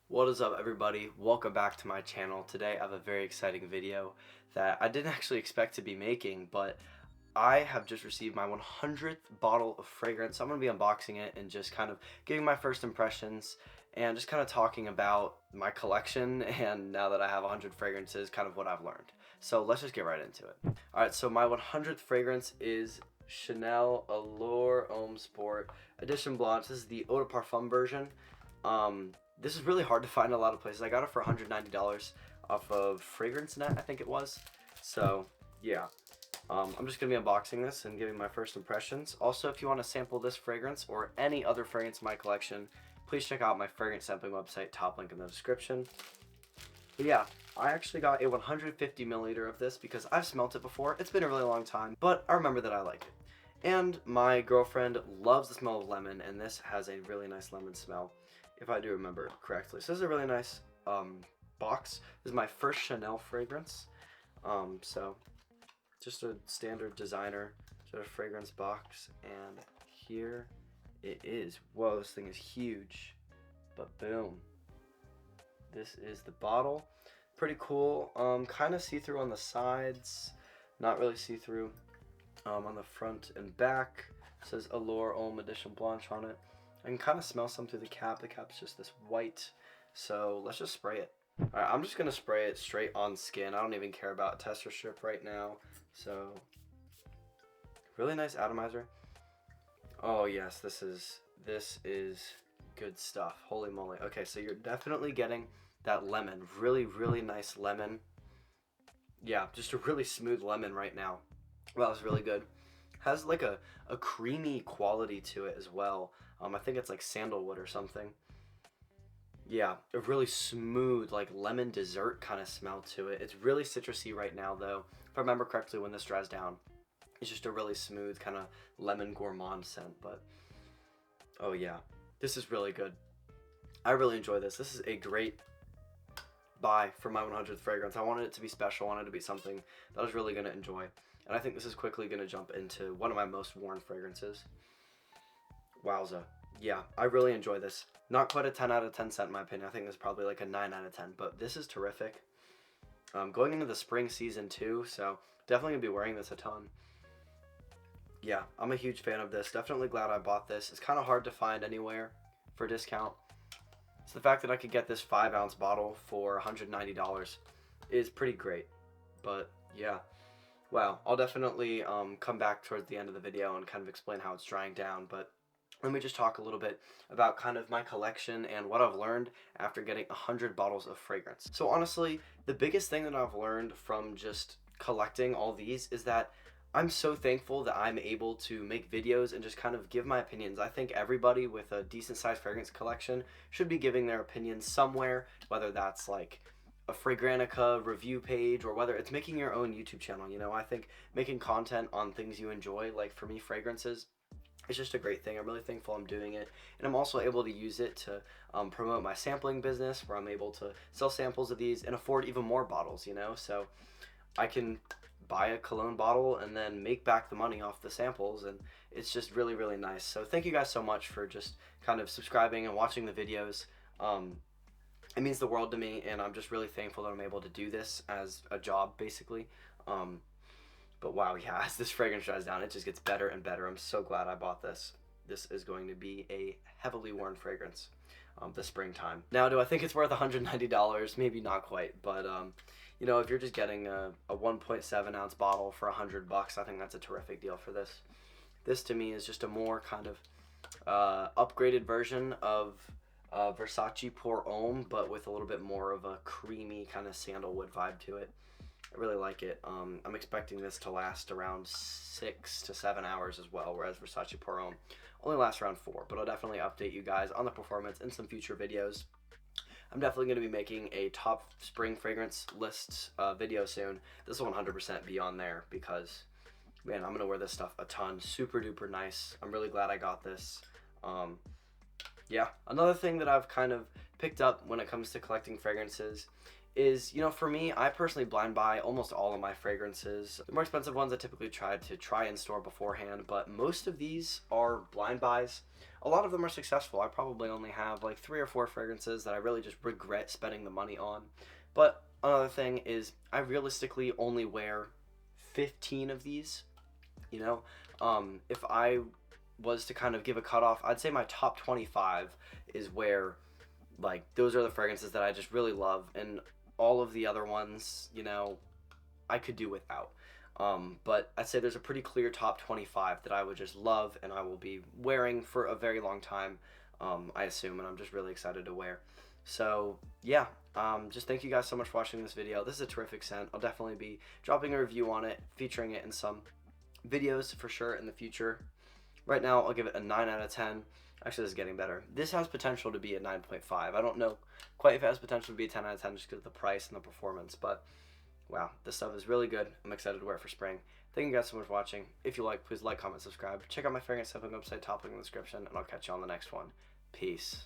What is up, everybody? Welcome back to my channel. Today I have a very exciting video that I didn't actually expect to be making, but I have just received my 100th bottle of fragrance. I'm going to be unboxing it and just kind of giving my first impressions and just kind of talking about my collection, and now that I have 100 fragrances, kind of what I've learned. So let's just get right into it. Alright, so my 100th fragrance is Chanel Allure Homme Sport Edition Blanche. This is the Eau de Parfum version. This is really hard to find in a lot of places. I got it for $190 off of Fragrance Net, I think it was. So, yeah. I'm just going to be unboxing this and giving my first impressions. Also, if you want to sample this fragrance or any other fragrance in my collection, please check out my fragrance sampling website, top link in the description. But yeah, I actually got a 150 milliliter of this because I've smelt it before. It's been a really long time, but I remember that I like it. And my girlfriend loves the smell of lemon, and this has a really nice lemon smell, if I do remember correctly. So this is a really nice box. This is my first Chanel fragrance. So just a standard designer sort of fragrance box, and here it is. Whoa, this thing is huge. But boom. This is the bottle. Pretty cool. Kind of see-through on the sides. Not really see-through. On the front and back. It says Allure Homme Edition Blanche on it. I can kind of smell some through the cap. The cap's just this white. So let's just spray it. Alright, I'm just going to spray it straight on skin. I don't even care about a tester strip right now. So, really nice atomizer. Oh yes, this is good stuff. Holy moly. Okay, so you're definitely getting that lemon. Really, really nice lemon. Yeah, just a really smooth lemon right now. Well, it's really good. Has like a creamy quality to it as well. I think it's like sandalwood or something. Yeah, a really smooth, like lemon dessert kind of smell to it. It's really citrusy right now, though. If I remember correctly, when this dries down, it's just a really smooth kind of lemon gourmand scent. But oh yeah, this is really good. I really enjoy this. This is a great buy for my 100th fragrance. I wanted it to be special. I wanted it to be something that I was really going to enjoy. And I think this is quickly going to jump into one of my most worn fragrances. Wowza. Yeah, I really enjoy this. Not quite a 10 out of 10 scent in my opinion. I think this is probably like a 9 out of 10. But this is terrific. Going into the spring season too, so definitely going to be wearing this a ton. Yeah, I'm a huge fan of this. Definitely glad I bought this. It's kind of hard to find anywhere for a discount. So the fact that I could get this 5-ounce bottle for $190 is pretty great. But yeah. Wow, I'll definitely come back towards the end of the video and kind of explain how it's drying down, but let me just talk a little bit about kind of my collection and what I've learned after getting 100 bottles of fragrance. So honestly, the biggest thing that I've learned from just collecting all these is that I'm so thankful that I'm able to make videos and just kind of give my opinions. I think everybody with a decent sized fragrance collection should be giving their opinions somewhere, whether that's like a Fragrantica review page or whether it's making your own YouTube channel. You know, I think making content on things you enjoy, like for me, fragrances, it's just a great thing. I'm really thankful I'm doing it, and I'm also able to use it to promote my sampling business, where I'm able to sell samples of these and afford even more bottles, you know, so I can buy a cologne bottle and then make back the money off the samples, and it's just really, really nice. So thank you guys so much for just kind of subscribing and watching the videos. It means the world to me, and I'm just really thankful that I'm able to do this as a job, basically. But wow, yeah, as this fragrance dries down, it just gets better and better. I'm so glad I bought this. This is going to be a heavily worn fragrance this springtime. Now, do I think it's worth $190? Maybe not quite, but you know, if you're just getting a 1.7 ounce bottle for $100, I think that's a terrific deal for this. This to me is just a more kind of upgraded version of Versace Pour Homme, but with a little bit more of a creamy kind of sandalwood vibe to it. I really like it. I'm expecting this to last around 6 to 7 hours as well, whereas Versace Pour Homme only lasts around 4, but I'll definitely update you guys on the performance in some future videos. I'm definitely going to be making a top spring fragrance list video soon. This will 100% be on there because, man, I'm going to wear this stuff a ton. Super duper nice. I'm really glad I got this. Yeah, another thing that I've kind of picked up when it comes to collecting fragrances is, for me, I personally blind buy almost all of my fragrances. The more expensive ones I typically try and store beforehand, but most of these are blind buys. A lot of them are successful. I probably only have like 3 or 4 fragrances that I really just regret spending the money on. But another thing is I realistically only wear 15 of these. If I was to kind of give a cutoff, I'd say my top 25 is where, like, those are the fragrances that I just really love, and all of the other ones, I could do without. But I'd say there's a pretty clear top 25 that I would just love and I will be wearing for a very long time, I assume, and I'm just really excited to wear. So, yeah, just thank you guys so much for watching this video. This is a terrific scent. I'll definitely be dropping a review on it, featuring it in some videos for sure in the future. Right now, I'll give it a 9 out of 10. Actually, this is getting better. This has potential to be a 9.5. I don't know quite if it has potential to be a 10 out of 10 just because of the price and the performance, but wow, this stuff is really good. I'm excited to wear it for spring. Thank you guys so much for watching. If you like, please like, comment, subscribe. Check out my fragrance sampling website, top link in the description, and I'll catch you on the next one. Peace.